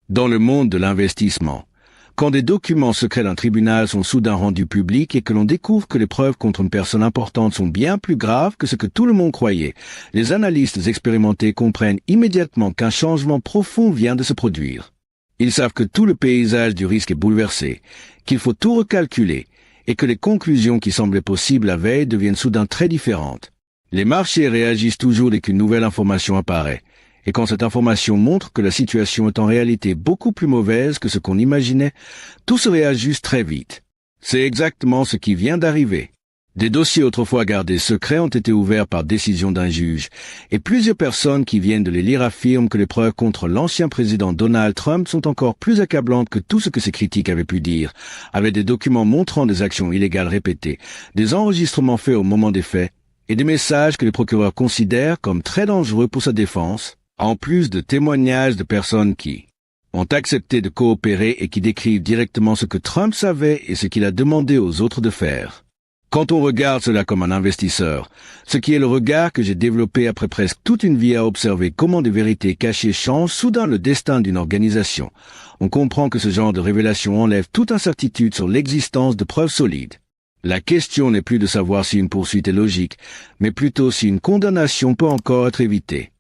Dans le monde de l'investissement, quand des documents secrets d'un tribunal sont soudain rendus publics et que l'on découvre que les preuves contre une personne importante sont bien plus graves que ce que tout le monde croyait, les analystes expérimentés comprennent immédiatement qu'un changement profond vient de se produire. Ils savent que tout le paysage du risque est bouleversé, qu'il faut tout recalculer et que les conclusions qui semblaient possibles la veille deviennent soudain très différentes. Les marchés réagissent toujours dès qu'une nouvelle information apparaît. Et quand cette information montre que la situation est en réalité beaucoup plus mauvaise que ce qu'on imaginait, tout se réajuste très vite. C'est exactement ce qui vient d'arriver. Des dossiers autrefois gardés secrets ont été ouverts par décision d'un juge, et plusieurs personnes qui viennent de les lire affirment que les preuves contre l'ancien président Donald Trump sont encore plus accablantes que tout ce que ses critiques avaient pu dire, avec des documents montrant des actions illégales répétées, des enregistrements faits au moment des faits, et des messages que les procureurs considèrent comme très dangereux pour sa défense, en plus de témoignages de personnes qui ont accepté de coopérer et qui décrivent directement ce que Trump savait et ce qu'il a demandé aux autres de faire. Quand on regarde cela comme un investisseur, ce qui est le regard que j'ai développé après presque toute une vie à observer comment des vérités cachées changent soudain le destin d'une organisation, on comprend que ce genre de révélation enlève toute incertitude sur l'existence de preuves solides. La question n'est plus de savoir si une poursuite est logique, mais plutôt si une condamnation peut encore être évitée.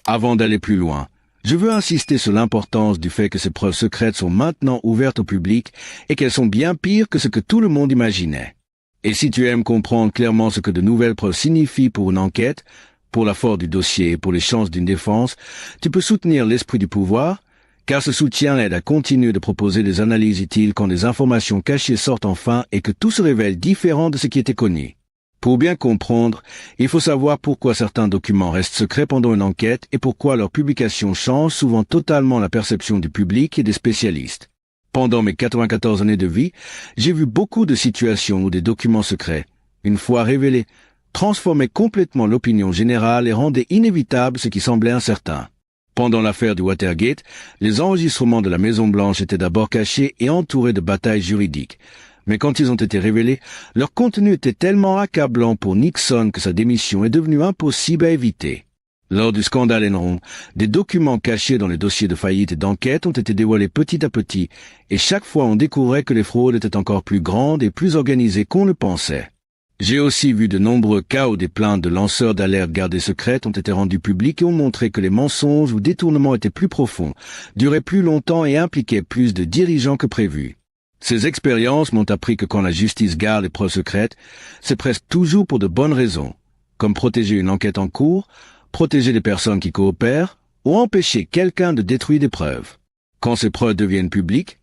Avant d'aller plus loin, je veux insister sur l'importance du fait que ces preuves secrètes sont maintenant ouvertes au public et qu'elles sont bien pires que ce que tout le monde imaginait. Et si tu aimes comprendre clairement ce que de nouvelles preuves signifient pour une enquête, pour la force du dossier et pour les chances d'une défense, tu peux soutenir l'esprit du pouvoir, car ce soutien aide à continuer de proposer des analyses utiles quand des informations cachées sortent enfin et que tout se révèle différent de ce qui était connu. Pour bien comprendre, il faut savoir pourquoi certains documents restent secrets pendant une enquête et pourquoi leur publication change souvent totalement la perception du public et des spécialistes. Pendant mes 94 années de vie, j'ai vu beaucoup de situations où des documents secrets, une fois révélés, transformaient complètement l'opinion générale et rendaient inévitable ce qui semblait incertain. Pendant l'affaire du Watergate, les enregistrements de la Maison-Blanche étaient d'abord cachés et entourés de batailles juridiques. Mais quand ils ont été révélés, leur contenu était tellement accablant pour Nixon que sa démission est devenue impossible à éviter. Lors du scandale Enron, des documents cachés dans les dossiers de faillite et d'enquête ont été dévoilés petit à petit, et chaque fois on découvrait que les fraudes étaient encore plus grandes et plus organisées qu'on le pensait. J'ai aussi vu de nombreux cas où des plaintes de lanceurs d'alerte gardées secrètes ont été rendues publiques et ont montré que les mensonges ou détournements étaient plus profonds, duraient plus longtemps et impliquaient plus de dirigeants que prévu. Ces expériences m'ont appris que quand la justice garde les preuves secrètes, c'est presque toujours pour de bonnes raisons, comme protéger une enquête en cours, protéger les personnes qui coopèrent, ou empêcher quelqu'un de détruire des preuves. Quand ces preuves deviennent publiques,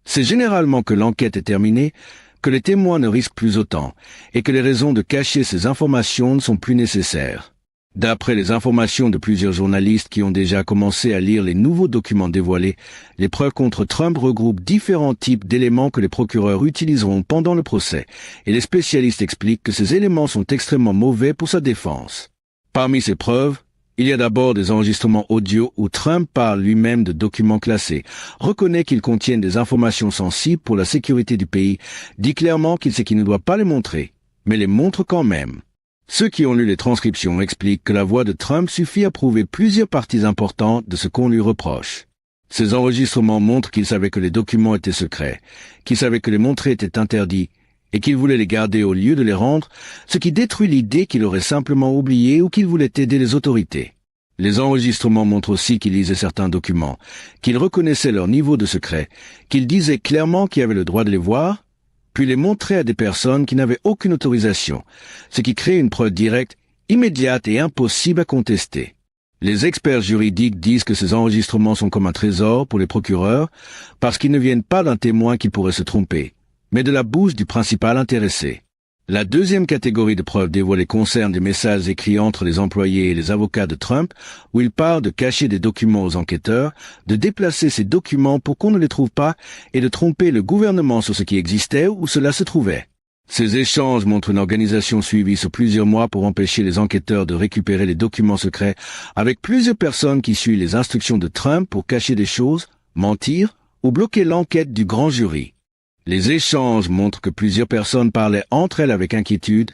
c'est généralement que l'enquête est terminée, que les témoins ne risquent plus autant, et que les raisons de cacher ces informations ne sont plus nécessaires. D'après les informations de plusieurs journalistes qui ont déjà commencé à lire les nouveaux documents dévoilés, les preuves contre Trump regroupent différents types d'éléments que les procureurs utiliseront pendant le procès, et les spécialistes expliquent que ces éléments sont extrêmement mauvais pour sa défense. Parmi ces preuves, il y a d'abord des enregistrements audio où Trump parle lui-même de documents classés, reconnaît qu'ils contiennent des informations sensibles pour la sécurité du pays, dit clairement qu'il sait qu'il ne doit pas les montrer, mais les montre quand même. Ceux qui ont lu les transcriptions expliquent que la voix de Trump suffit à prouver plusieurs parties importantes de ce qu'on lui reproche. Ces enregistrements montrent qu'il savait que les documents étaient secrets, qu'il savait que les montrer étaient interdits, et qu'il voulait les garder au lieu de les rendre, ce qui détruit l'idée qu'il aurait simplement oublié ou qu'il voulait aider les autorités. Les enregistrements montrent aussi qu'il lisait certains documents, qu'il reconnaissait leur niveau de secret, qu'il disait clairement qu'il avait le droit de les voir, puis les montrait à des personnes qui n'avaient aucune autorisation, ce qui crée une preuve directe, immédiate et impossible à contester. Les experts juridiques disent que ces enregistrements sont comme un trésor pour les procureurs parce qu'ils ne viennent pas d'un témoin qui pourrait se tromper, mais de la bouche du principal intéressé. La deuxième catégorie de preuves dévoilées concerne des messages écrits entre les employés et les avocats de Trump, où il parle de cacher des documents aux enquêteurs, de déplacer ces documents pour qu'on ne les trouve pas et de tromper le gouvernement sur ce qui existait ou cela se trouvait. Ces échanges montrent une organisation suivie sur plusieurs mois pour empêcher les enquêteurs de récupérer les documents secrets, avec plusieurs personnes qui suivent les instructions de Trump pour cacher des choses, mentir ou bloquer l'enquête du grand jury. Les échanges montrent que plusieurs personnes parlaient entre elles avec inquiétude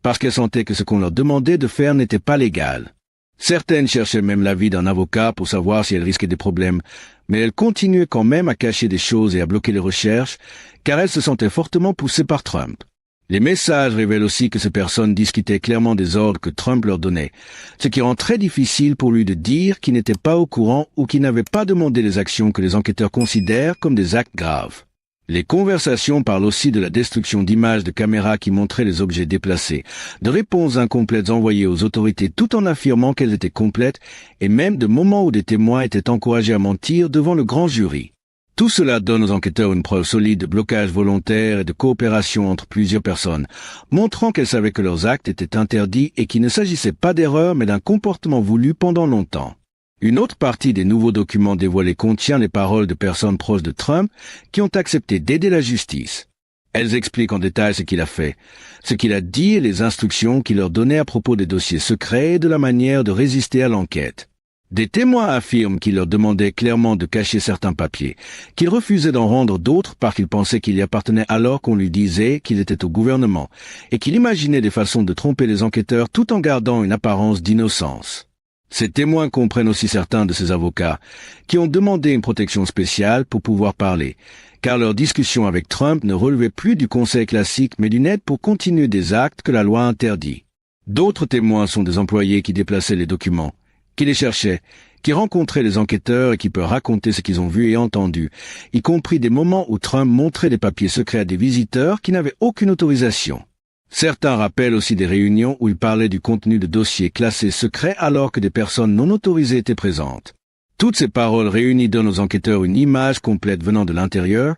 parce qu'elles sentaient que ce qu'on leur demandait de faire n'était pas légal. Certaines cherchaient même l'avis d'un avocat pour savoir si elles risquaient des problèmes, mais elles continuaient quand même à cacher des choses et à bloquer les recherches, car elles se sentaient fortement poussées par Trump. Les messages révèlent aussi que ces personnes discutaient clairement des ordres que Trump leur donnait, ce qui rend très difficile pour lui de dire qu'il n'était pas au courant ou qu'il n'avait pas demandé les actions que les enquêteurs considèrent comme des actes graves. Les conversations parlent aussi de la destruction d'images de caméras qui montraient les objets déplacés, de réponses incomplètes envoyées aux autorités tout en affirmant qu'elles étaient complètes, et même de moments où des témoins étaient encouragés à mentir devant le grand jury. Tout cela donne aux enquêteurs une preuve solide de blocage volontaire et de coopération entre plusieurs personnes, montrant qu'elles savaient que leurs actes étaient interdits et qu'il ne s'agissait pas d'erreur mais d'un comportement voulu pendant longtemps. Une autre partie des nouveaux documents dévoilés contient les paroles de personnes proches de Trump qui ont accepté d'aider la justice. Elles expliquent en détail ce qu'il a fait, ce qu'il a dit et les instructions qu'il leur donnait à propos des dossiers secrets et de la manière de résister à l'enquête. Des témoins affirment qu'il leur demandait clairement de cacher certains papiers, qu'il refusait d'en rendre d'autres parce qu'il pensait qu'il y appartenait alors qu'on lui disait qu'il était au gouvernement, et qu'il imaginait des façons de tromper les enquêteurs tout en gardant une apparence d'innocence. Ces témoins comprennent aussi certains de ces avocats qui ont demandé une protection spéciale pour pouvoir parler, car leur discussion avec Trump ne relevait plus du conseil classique mais d'une aide pour continuer des actes que la loi interdit. D'autres témoins sont des employés qui déplaçaient les documents, qui les cherchaient, qui rencontraient les enquêteurs et qui peuvent raconter ce qu'ils ont vu et entendu, y compris des moments où Trump montrait des papiers secrets à des visiteurs qui n'avaient aucune autorisation. Certains rappellent aussi des réunions où il parlait du contenu de dossiers classés secrets alors que des personnes non autorisées étaient présentes. Toutes ces paroles réunies donnent aux enquêteurs une image complète venant de l'intérieur,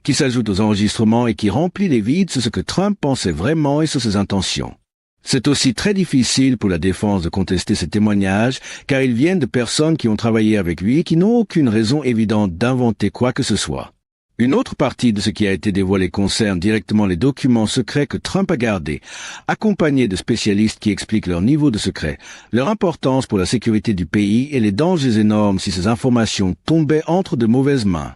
qui s'ajoute aux enregistrements et qui remplit les vides sur ce que Trump pensait vraiment et sur ses intentions. C'est aussi très difficile pour la défense de contester ces témoignages, car ils viennent de personnes qui ont travaillé avec lui et qui n'ont aucune raison évidente d'inventer quoi que ce soit. Une autre partie de ce qui a été dévoilé concerne directement les documents secrets que Trump a gardés, accompagnés de spécialistes qui expliquent leur niveau de secret, leur importance pour la sécurité du pays et les dangers énormes si ces informations tombaient entre de mauvaises mains.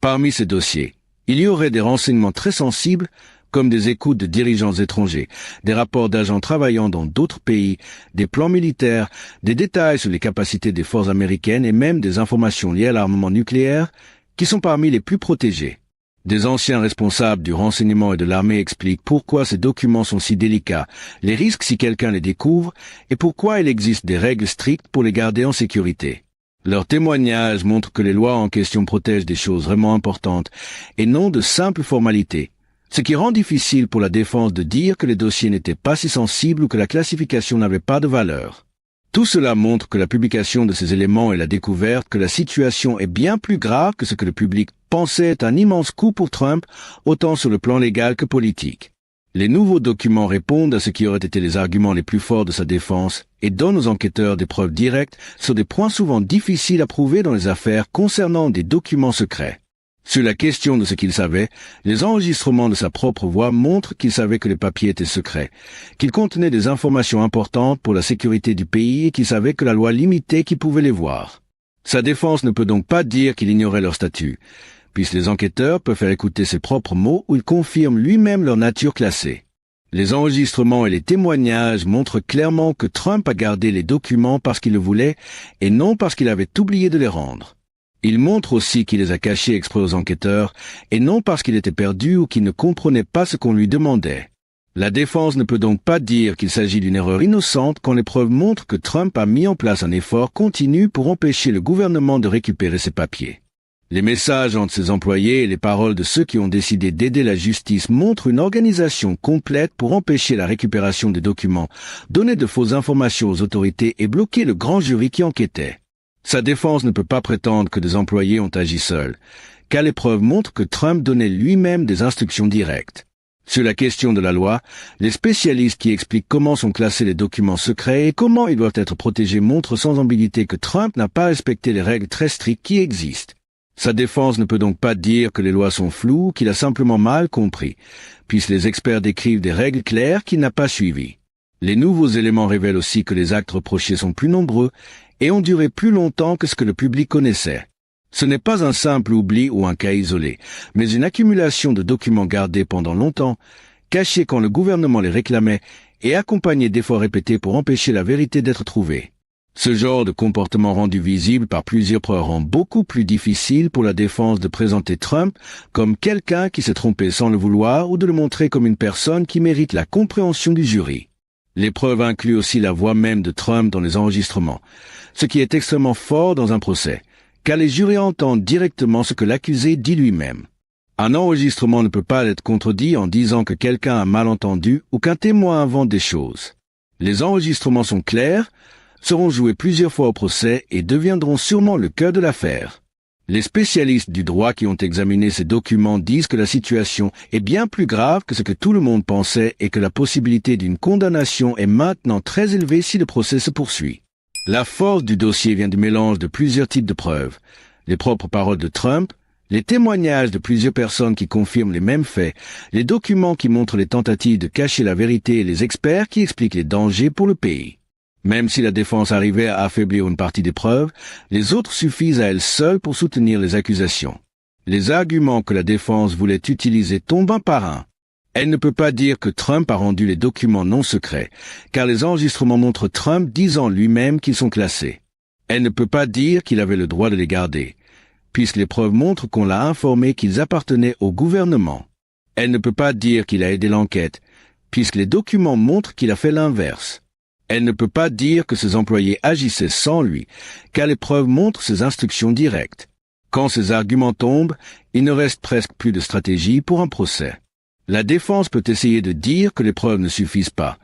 Parmi ces dossiers, il y aurait des renseignements très sensibles, comme des écoutes de dirigeants étrangers, des rapports d'agents travaillant dans d'autres pays, des plans militaires, des détails sur les capacités des forces américaines et même des informations liées à l'armement nucléaire, qui sont parmi les plus protégés. Des anciens responsables du renseignement et de l'armée expliquent pourquoi ces documents sont si délicats, les risques si quelqu'un les découvre, et pourquoi il existe des règles strictes pour les garder en sécurité. Leurs témoignages montrent que les lois en question protègent des choses vraiment importantes, et non de simples formalités, ce qui rend difficile pour la défense de dire que les dossiers n'étaient pas si sensibles ou que la classification n'avait pas de valeur. Tout cela montre que la publication de ces éléments et la découverte que la situation est bien plus grave que ce que le public pensait est un immense coup pour Trump, autant sur le plan légal que politique. Les nouveaux documents répondent à ce qui aurait été les arguments les plus forts de sa défense et donnent aux enquêteurs des preuves directes sur des points souvent difficiles à prouver dans les affaires concernant des documents secrets. Sur la question de ce qu'il savait, les enregistrements de sa propre voix montrent qu'il savait que les papiers étaient secrets, qu'ils contenaient des informations importantes pour la sécurité du pays et qu'il savait que la loi limitait qui pouvait les voir. Sa défense ne peut donc pas dire qu'il ignorait leur statut, puisque les enquêteurs peuvent faire écouter ses propres mots où il confirme lui-même leur nature classée. Les enregistrements et les témoignages montrent clairement que Trump a gardé les documents parce qu'il le voulait et non parce qu'il avait oublié de les rendre. Il montre aussi qu'il les a cachés exprès aux enquêteurs, et non parce qu'il était perdu ou qu'il ne comprenait pas ce qu'on lui demandait. La défense ne peut donc pas dire qu'il s'agit d'une erreur innocente quand les preuves montrent que Trump a mis en place un effort continu pour empêcher le gouvernement de récupérer ses papiers. Les messages entre ses employés et les paroles de ceux qui ont décidé d'aider la justice montrent une organisation complète pour empêcher la récupération des documents, donner de fausses informations aux autorités et bloquer le grand jury qui enquêtait. Sa défense ne peut pas prétendre que des employés ont agi seuls, car les preuves montrent que Trump donnait lui-même des instructions directes. Sur la question de la loi, les spécialistes qui expliquent comment sont classés les documents secrets et comment ils doivent être protégés montrent sans ambiguïté que Trump n'a pas respecté les règles très strictes qui existent. Sa défense ne peut donc pas dire que les lois sont floues ou qu'il a simplement mal compris, puisque les experts décrivent des règles claires qu'il n'a pas suivies. Les nouveaux éléments révèlent aussi que les actes reprochés sont plus nombreux et ont duré plus longtemps que ce que le public connaissait. Ce n'est pas un simple oubli ou un cas isolé, mais une accumulation de documents gardés pendant longtemps, cachés quand le gouvernement les réclamait et accompagnés d'efforts répétés pour empêcher la vérité d'être trouvée. Ce genre de comportement rendu visible par plusieurs preuves rend beaucoup plus difficile pour la défense de présenter Trump comme quelqu'un qui s'est trompé sans le vouloir ou de le montrer comme une personne qui mérite la compréhension du jury. Les preuves incluent aussi la voix même de Trump dans les enregistrements, ce qui est extrêmement fort dans un procès, car les jurys entendent directement ce que l'accusé dit lui-même. Un enregistrement ne peut pas être contredit en disant que quelqu'un a mal entendu ou qu'un témoin invente des choses. Les enregistrements sont clairs, seront joués plusieurs fois au procès et deviendront sûrement le cœur de l'affaire. Les spécialistes du droit qui ont examiné ces documents disent que la situation est bien plus grave que ce que tout le monde pensait et que la possibilité d'une condamnation est maintenant très élevée si le procès se poursuit. La force du dossier vient du mélange de plusieurs types de preuves. Les propres paroles de Trump, les témoignages de plusieurs personnes qui confirment les mêmes faits, les documents qui montrent les tentatives de cacher la vérité et les experts qui expliquent les dangers pour le pays. Même si la défense arrivait à affaiblir une partie des preuves, les autres suffisent à elles seules pour soutenir les accusations. Les arguments que la défense voulait utiliser tombent un par un. Elle ne peut pas dire que Trump a rendu les documents non secrets, car les enregistrements montrent Trump disant lui-même qu'ils sont classés. Elle ne peut pas dire qu'il avait le droit de les garder, puisque les preuves montrent qu'on l'a informé qu'ils appartenaient au gouvernement. Elle ne peut pas dire qu'il a aidé l'enquête, puisque les documents montrent qu'il a fait l'inverse. Elle ne peut pas dire que ses employés agissaient sans lui, car les preuves montrent ses instructions directes. Quand ces arguments tombent, il ne reste presque plus de stratégie pour un procès. La défense peut essayer de dire que les preuves ne suffisent pas,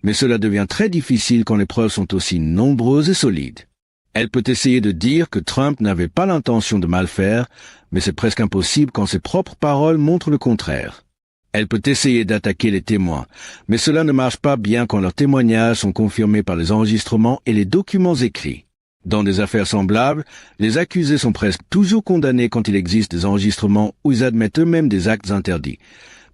mais cela devient très difficile quand les preuves sont aussi nombreuses et solides. Elle peut essayer de dire que Trump n'avait pas l'intention de mal faire, mais c'est presque impossible quand ses propres paroles montrent le contraire. Elle peut essayer d'attaquer les témoins, mais cela ne marche pas bien quand leurs témoignages sont confirmés par les enregistrements et les documents écrits. Dans des affaires semblables, les accusés sont presque toujours condamnés quand il existe des enregistrements où ils admettent eux-mêmes des actes interdits,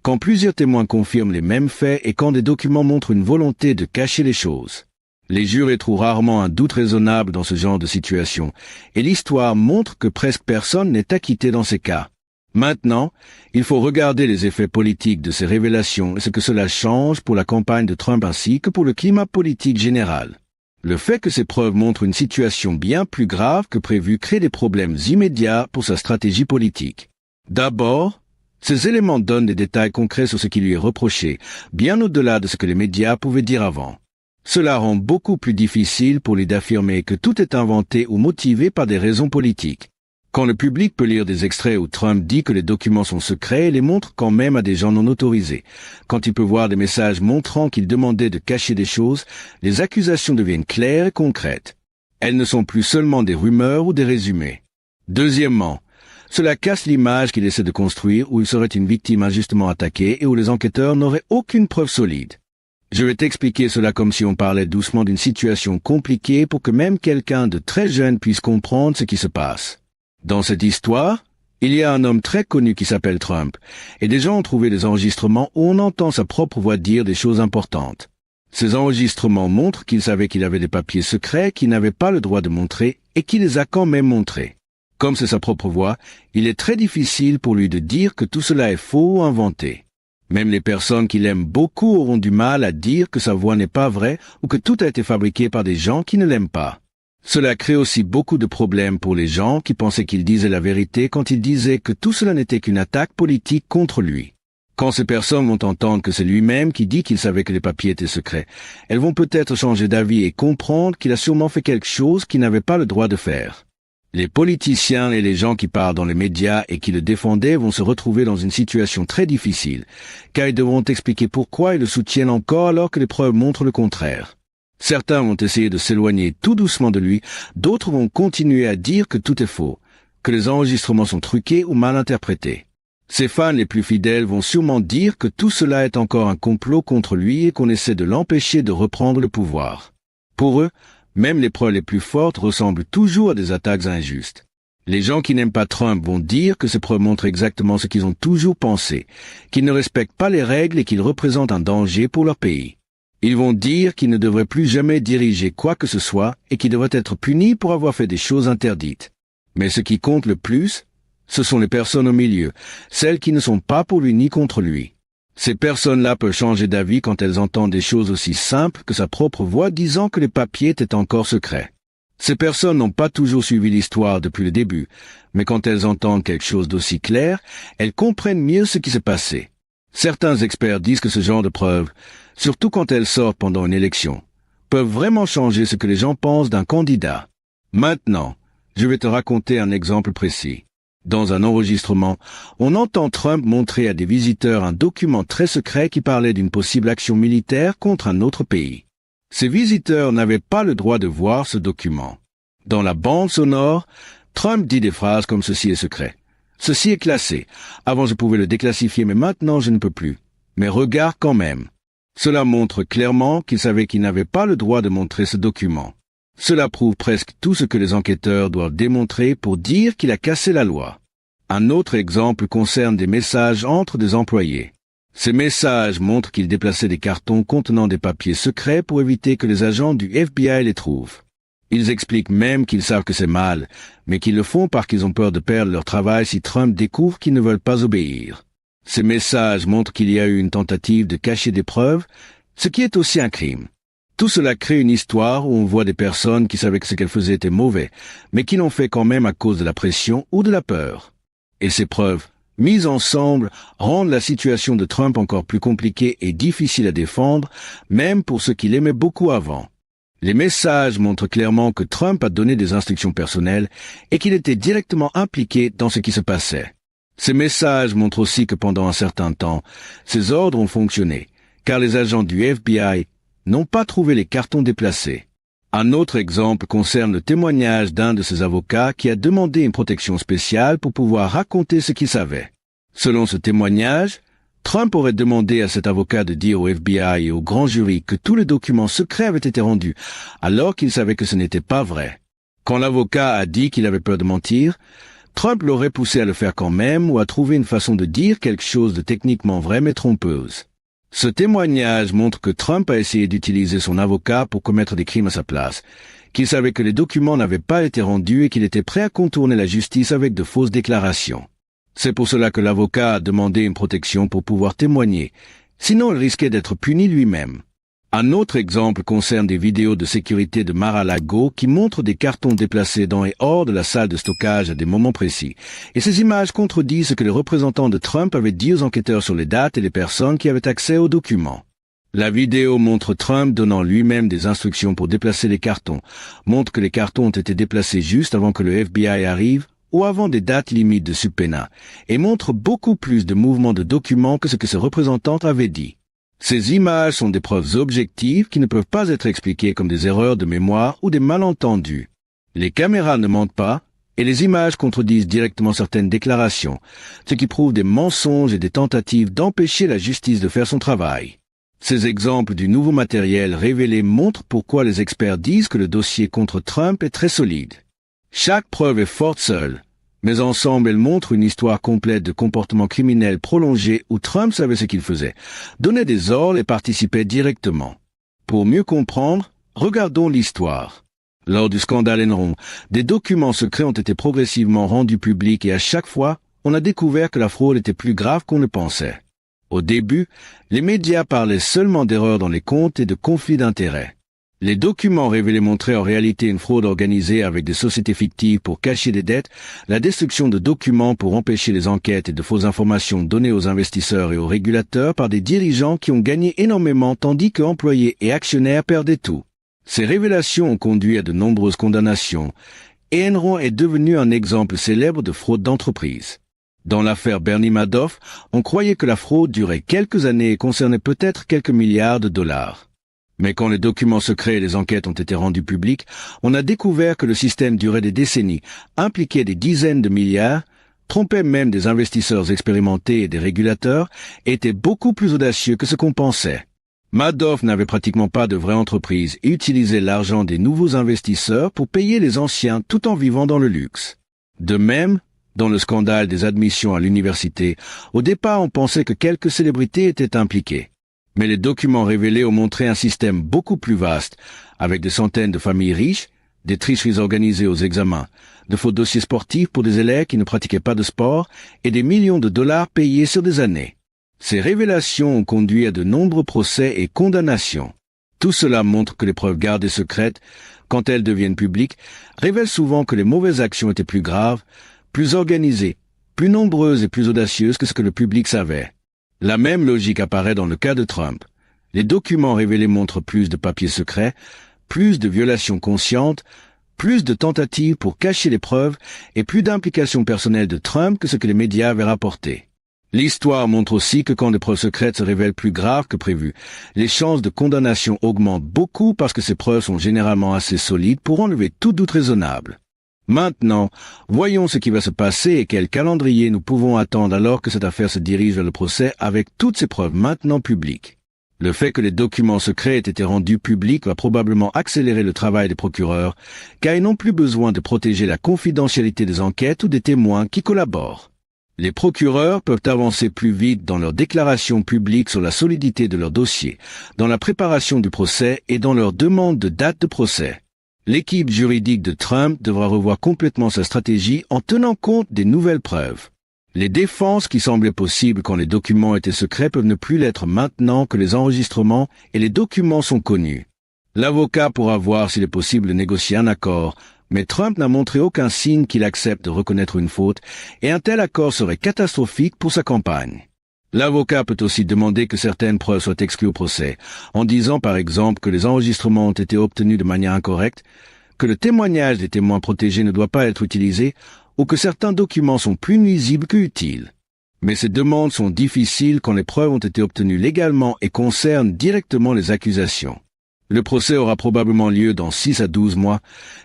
quand plusieurs témoins confirment les mêmes faits et quand des documents montrent une volonté de cacher les choses. Les jurés trouvent rarement un doute raisonnable dans ce genre de situation, et l'histoire montre que presque personne n'est acquitté dans ces cas. Maintenant, il faut regarder les effets politiques de ces révélations et ce que cela change pour la campagne de Trump ainsi que pour le climat politique général. Le fait que ces preuves montrent une situation bien plus grave que prévu crée des problèmes immédiats pour sa stratégie politique. D'abord, ces éléments donnent des détails concrets sur ce qui lui est reproché, bien au-delà de ce que les médias pouvaient dire avant. Cela rend beaucoup plus difficile pour lui d'affirmer que tout est inventé ou motivé par des raisons politiques. Quand le public peut lire des extraits où Trump dit que les documents sont secrets et les montre quand même à des gens non autorisés, quand il peut voir des messages montrant qu'il demandait de cacher des choses, les accusations deviennent claires et concrètes. Elles ne sont plus seulement des rumeurs ou des résumés. Deuxièmement, cela casse l'image qu'il essaie de construire où il serait une victime injustement attaquée et où les enquêteurs n'auraient aucune preuve solide. Je vais t'expliquer cela comme si on parlait doucement d'une situation compliquée pour que même quelqu'un de très jeune puisse comprendre ce qui se passe. Dans cette histoire, il y a un homme très connu qui s'appelle Trump, et des gens ont trouvé des enregistrements où on entend sa propre voix dire des choses importantes. Ces enregistrements montrent qu'il savait qu'il avait des papiers secrets qu'il n'avait pas le droit de montrer et qu'il les a quand même montrés. Comme c'est sa propre voix, il est très difficile pour lui de dire que tout cela est faux ou inventé. Même les personnes qui l'aiment beaucoup auront du mal à dire que sa voix n'est pas vraie ou que tout a été fabriqué par des gens qui ne l'aiment pas. Cela crée aussi beaucoup de problèmes pour les gens qui pensaient qu'il disait la vérité quand il disait que tout cela n'était qu'une attaque politique contre lui. Quand ces personnes vont entendre que c'est lui-même qui dit qu'il savait que les papiers étaient secrets, elles vont peut-être changer d'avis et comprendre qu'il a sûrement fait quelque chose qu'il n'avait pas le droit de faire. Les politiciens et les gens qui parlent dans les médias et qui le défendaient vont se retrouver dans une situation très difficile, car ils devront expliquer pourquoi ils le soutiennent encore alors que les preuves montrent le contraire. Certains vont essayer de s'éloigner tout doucement de lui, d'autres vont continuer à dire que tout est faux, que les enregistrements sont truqués ou mal interprétés. Ses fans les plus fidèles vont sûrement dire que tout cela est encore un complot contre lui et qu'on essaie de l'empêcher de reprendre le pouvoir. Pour eux, même les preuves les plus fortes ressemblent toujours à des attaques injustes. Les gens qui n'aiment pas Trump vont dire que ces preuves montrent exactement ce qu'ils ont toujours pensé, qu'il ne respecte pas les règles et qu'il représente un danger pour leur pays. Ils vont dire qu'il ne devrait plus jamais diriger quoi que ce soit et qu'il devrait être puni pour avoir fait des choses interdites. Mais ce qui compte le plus, ce sont les personnes au milieu, celles qui ne sont pas pour lui ni contre lui. Ces personnes-là peuvent changer d'avis quand elles entendent des choses aussi simples que sa propre voix disant que les papiers étaient encore secrets. Ces personnes n'ont pas toujours suivi l'histoire depuis le début, mais quand elles entendent quelque chose d'aussi clair, elles comprennent mieux ce qui s'est passé. Certains experts disent que ce genre de preuves, surtout quand elles sortent pendant une élection, peuvent vraiment changer ce que les gens pensent d'un candidat. Maintenant, je vais te raconter un exemple précis. Dans un enregistrement, on entend Trump montrer à des visiteurs un document très secret qui parlait d'une possible action militaire contre un autre pays. Ces visiteurs n'avaient pas le droit de voir ce document. Dans la bande sonore, Trump dit des phrases comme « Ceci est secret ». Ceci est classé. Avant je pouvais le déclassifier, mais maintenant je ne peux plus. Mais regarde quand même. Cela montre clairement qu'il savait qu'il n'avait pas le droit de montrer ce document. Cela prouve presque tout ce que les enquêteurs doivent démontrer pour dire qu'il a cassé la loi. Un autre exemple concerne des messages entre des employés. Ces messages montrent qu'il déplaçait des cartons contenant des papiers secrets pour éviter que les agents du FBI les trouvent. Ils expliquent même qu'ils savent que c'est mal, mais qu'ils le font parce qu'ils ont peur de perdre leur travail si Trump découvre qu'ils ne veulent pas obéir. Ces messages montrent qu'il y a eu une tentative de cacher des preuves, ce qui est aussi un crime. Tout cela crée une histoire où on voit des personnes qui savaient que ce qu'elles faisaient était mauvais, mais qui l'ont fait quand même à cause de la pression ou de la peur. Et ces preuves, mises ensemble, rendent la situation de Trump encore plus compliquée et difficile à défendre, même pour ceux qui l'aimaient beaucoup avant. Les messages montrent clairement que Trump a donné des instructions personnelles et qu'il était directement impliqué dans ce qui se passait. Ces messages montrent aussi que pendant un certain temps, ces ordres ont fonctionné, car les agents du FBI n'ont pas trouvé les cartons déplacés. Un autre exemple concerne le témoignage d'un de ses avocats qui a demandé une protection spéciale pour pouvoir raconter ce qu'il savait. Selon ce témoignage, Trump aurait demandé à cet avocat de dire au FBI et au grand jury que tous les documents secrets avaient été rendus, alors qu'il savait que ce n'était pas vrai. Quand l'avocat a dit qu'il avait peur de mentir, Trump l'aurait poussé à le faire quand même ou à trouver une façon de dire quelque chose de techniquement vrai mais trompeuse. Ce témoignage montre que Trump a essayé d'utiliser son avocat pour commettre des crimes à sa place, qu'il savait que les documents n'avaient pas été rendus et qu'il était prêt à contourner la justice avec de fausses déclarations. C'est pour cela que l'avocat a demandé une protection pour pouvoir témoigner, sinon il risquait d'être puni lui-même. Un autre exemple concerne des vidéos de sécurité de Mar-a-Lago qui montrent des cartons déplacés dans et hors de la salle de stockage à des moments précis. Et ces images contredisent ce que les représentants de Trump avaient dit aux enquêteurs sur les dates et les personnes qui avaient accès aux documents. La vidéo montre Trump donnant lui-même des instructions pour déplacer les cartons, montre que les cartons ont été déplacés juste avant que le FBI arrive ou avant des dates limites de subpoena, et montre beaucoup plus de mouvements de documents que ce que ses représentants avaient dit. Ces images sont des preuves objectives qui ne peuvent pas être expliquées comme des erreurs de mémoire ou des malentendus. Les caméras ne mentent pas, et les images contredisent directement certaines déclarations, ce qui prouve des mensonges et des tentatives d'empêcher la justice de faire son travail. Ces exemples du nouveau matériel révélé montrent pourquoi les experts disent que le dossier contre Trump est très solide. Chaque preuve est forte seule, mais ensemble elles montrent une histoire complète de comportements criminels prolongés où Trump savait ce qu'il faisait, donnait des ordres et participait directement. Pour mieux comprendre, regardons l'histoire. Lors du scandale Enron, des documents secrets ont été progressivement rendus publics et à chaque fois, on a découvert que la fraude était plus grave qu'on ne pensait. Au début, les médias parlaient seulement d'erreurs dans les comptes et de conflits d'intérêts. Les documents révélés montraient en réalité une fraude organisée avec des sociétés fictives pour cacher des dettes, la destruction de documents pour empêcher les enquêtes et de fausses informations données aux investisseurs et aux régulateurs par des dirigeants qui ont gagné énormément tandis que employés et actionnaires perdaient tout. Ces révélations ont conduit à de nombreuses condamnations, et Enron est devenu un exemple célèbre de fraude d'entreprise. Dans l'affaire Bernie Madoff, on croyait que la fraude durait quelques années et concernait peut-être quelques milliards de dollars. Mais quand les documents secrets et les enquêtes ont été rendus publics, on a découvert que le système durait des décennies, impliquait des dizaines de milliards, trompait même des investisseurs expérimentés et des régulateurs, et était beaucoup plus audacieux que ce qu'on pensait. Madoff n'avait pratiquement pas de vraie entreprise et utilisait l'argent des nouveaux investisseurs pour payer les anciens tout en vivant dans le luxe. De même, dans le scandale des admissions à l'université, au départ on pensait que quelques célébrités étaient impliquées. Mais les documents révélés ont montré un système beaucoup plus vaste, avec des centaines de familles riches, des tricheries organisées aux examens, de faux dossiers sportifs pour des élèves qui ne pratiquaient pas de sport et des millions de dollars payés sur des années. Ces révélations ont conduit à de nombreux procès et condamnations. Tout cela montre que les preuves gardées secrètes quand elles deviennent publiques, révèlent souvent que les mauvaises actions étaient plus graves, plus organisées, plus nombreuses et plus audacieuses que ce que le public savait. La même logique apparaît dans le cas de Trump. Les documents révélés montrent plus de papiers secrets, plus de violations conscientes, plus de tentatives pour cacher les preuves et plus d'implications personnelles de Trump que ce que les médias avaient rapporté. L'histoire montre aussi que quand des preuves secrètes se révèlent plus graves que prévu, les chances de condamnation augmentent beaucoup parce que ces preuves sont généralement assez solides pour enlever tout doute raisonnable. Maintenant, voyons ce qui va se passer et quel calendrier nous pouvons attendre alors que cette affaire se dirige vers le procès avec toutes ces preuves maintenant publiques. Le fait que les documents secrets aient été rendus publics va probablement accélérer le travail des procureurs, car ils n'ont plus besoin de protéger la confidentialité des enquêtes ou des témoins qui collaborent. Les procureurs peuvent avancer plus vite dans leurs déclarations publiques sur la solidité de leur dossier, dans la préparation du procès et dans leur demande de date de procès. L'équipe juridique de Trump devra revoir complètement sa stratégie en tenant compte des nouvelles preuves. Les défenses qui semblaient possibles quand les documents étaient secrets peuvent ne plus l'être maintenant que les enregistrements et les documents sont connus. L'avocat pourra voir s'il est possible de négocier un accord, mais Trump n'a montré aucun signe qu'il accepte de reconnaître une faute, et un tel accord serait catastrophique pour sa campagne. L'avocat peut aussi demander que certaines preuves soient exclues au procès, en disant par exemple que les enregistrements ont été obtenus de manière incorrecte, que le témoignage des témoins protégés ne doit pas être utilisé, ou que certains documents sont plus nuisibles que utiles. Mais ces demandes sont difficiles quand les preuves ont été obtenues légalement et concernent directement les accusations. Le procès aura probablement lieu dans 6 à 12 mois,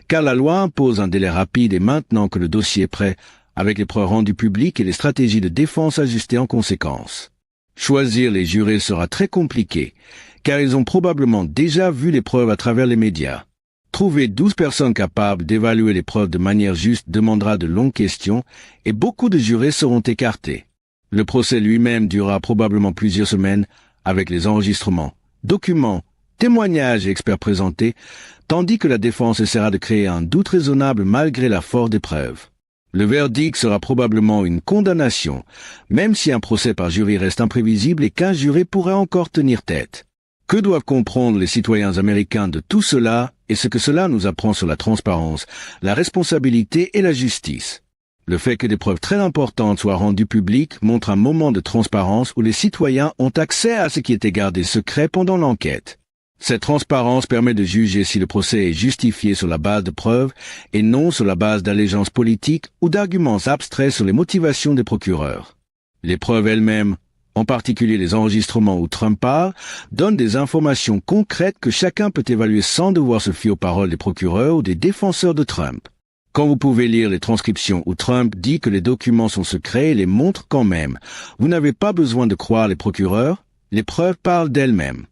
car la loi impose un délai rapide et maintenant que le dossier est prêt, avec les preuves rendues publiques et les stratégies de défense ajustées en conséquence. Choisir les jurés sera très compliqué, car ils ont probablement déjà vu les preuves à travers les médias. Trouver 12 personnes capables d'évaluer les preuves de manière juste demandera de longues questions et beaucoup de jurés seront écartés. Le procès lui-même durera probablement plusieurs semaines avec les enregistrements, documents, témoignages et experts présentés, tandis que la défense essaiera de créer un doute raisonnable malgré la force des preuves. Le verdict sera probablement une condamnation, même si un procès par jury reste imprévisible et qu'un juré pourrait encore tenir tête. Que doivent comprendre les citoyens américains de tout cela et ce que cela nous apprend sur la transparence, la responsabilité et la justice? Le fait que des preuves très importantes soient rendues publiques montre un moment de transparence où les citoyens ont accès à ce qui était gardé secret pendant l'enquête. Cette transparence permet de juger si le procès est justifié sur la base de preuves et non sur la base d'allégeances politiques ou d'arguments abstraits sur les motivations des procureurs. Les preuves elles-mêmes, en particulier les enregistrements où Trump parle, donnent des informations concrètes que chacun peut évaluer sans devoir se fier aux paroles des procureurs ou des défenseurs de Trump. Quand vous pouvez lire les transcriptions où Trump dit que les documents sont secrets et les montre quand même, vous n'avez pas besoin de croire les procureurs, les preuves parlent d'elles-mêmes.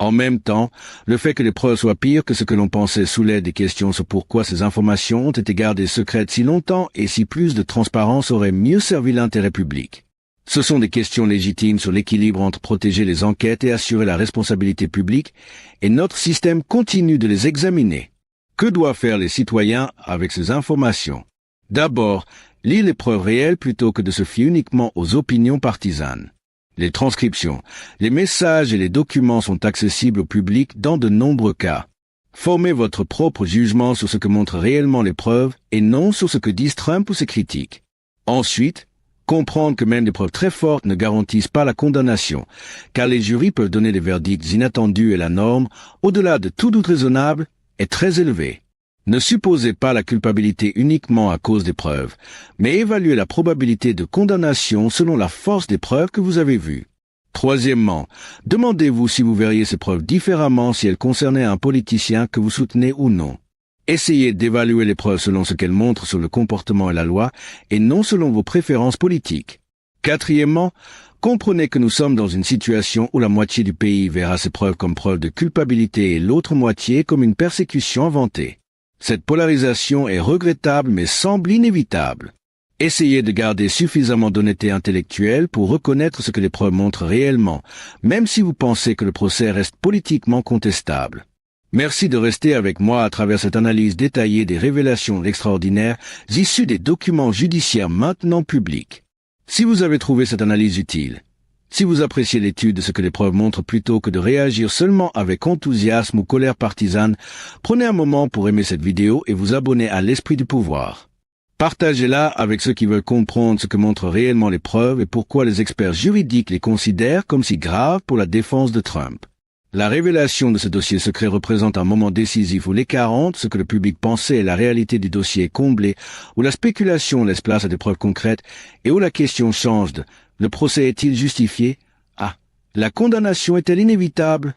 En même temps, le fait que les preuves soient pires que ce que l'on pensait soulève des questions sur pourquoi ces informations ont été gardées secrètes si longtemps et si plus de transparence aurait mieux servi l'intérêt public. Ce sont des questions légitimes sur l'équilibre entre protéger les enquêtes et assurer la responsabilité publique, et notre système continue de les examiner. Que doivent faire les citoyens avec ces informations? D'abord, lire les preuves réelles plutôt que de se fier uniquement aux opinions partisanes. Les transcriptions, les messages et les documents sont accessibles au public dans de nombreux cas. Formez votre propre jugement sur ce que montrent réellement les preuves et non sur ce que disent Trump ou ses critiques. Ensuite, comprendre que même des preuves très fortes ne garantissent pas la condamnation, car les jurys peuvent donner des verdicts inattendus et la norme, au-delà de tout doute raisonnable, est très élevée. Ne supposez pas la culpabilité uniquement à cause des preuves, mais évaluez la probabilité de condamnation selon la force des preuves que vous avez vues. Troisièmement, demandez-vous si vous verriez ces preuves différemment si elles concernaient un politicien que vous soutenez ou non. Essayez d'évaluer les preuves selon ce qu'elles montrent sur le comportement et la loi, et non selon vos préférences politiques. Quatrièmement, comprenez que nous sommes dans une situation où la moitié du pays verra ces preuves comme preuve de culpabilité et l'autre moitié comme une persécution inventée. Cette polarisation est regrettable mais semble inévitable. Essayez de garder suffisamment d'honnêteté intellectuelle pour reconnaître ce que les preuves montrent réellement, même si vous pensez que le procès reste politiquement contestable. Merci de rester avec moi à travers cette analyse détaillée des révélations extraordinaires issues des documents judiciaires maintenant publics. Si vous avez trouvé cette analyse utile, Si vous appréciez l'étude de ce que les preuves montrent plutôt que de réagir seulement avec enthousiasme ou colère partisane, prenez un moment pour aimer cette vidéo et vous abonner à l'Esprit du pouvoir. Partagez-la avec ceux qui veulent comprendre ce que montrent réellement les preuves et pourquoi les experts juridiques les considèrent comme si graves pour la défense de Trump. La révélation de ce dossier secret représente un moment décisif où l'écart entre ce que le public pensait et la réalité du dossier est comblé, où la spéculation laisse place à des preuves concrètes et où la question change de « le procès est-il justifié ?» à « la condamnation est-elle inévitable ?»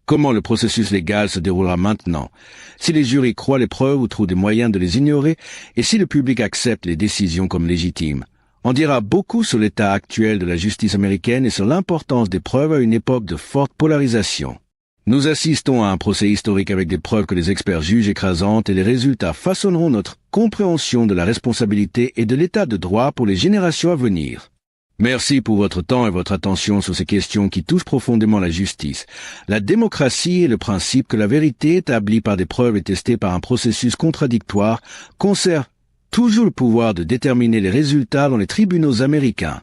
Comment le processus légal se déroulera maintenant? Si les jurys croient les preuves ou trouvent des moyens de les ignorer, et si le public accepte les décisions comme légitimes? On dira beaucoup sur l'état actuel de la justice américaine et sur l'importance des preuves à une époque de forte polarisation. Nous assistons à un procès historique avec des preuves que les experts jugent écrasantes et les résultats façonneront notre compréhension de la responsabilité et de l'état de droit pour les générations à venir. Merci pour votre temps et votre attention sur ces questions qui touchent profondément la justice. La démocratie est le principe que la vérité établie par des preuves et testée par un processus contradictoire conserve toujours le pouvoir de déterminer les résultats dans les tribunaux américains.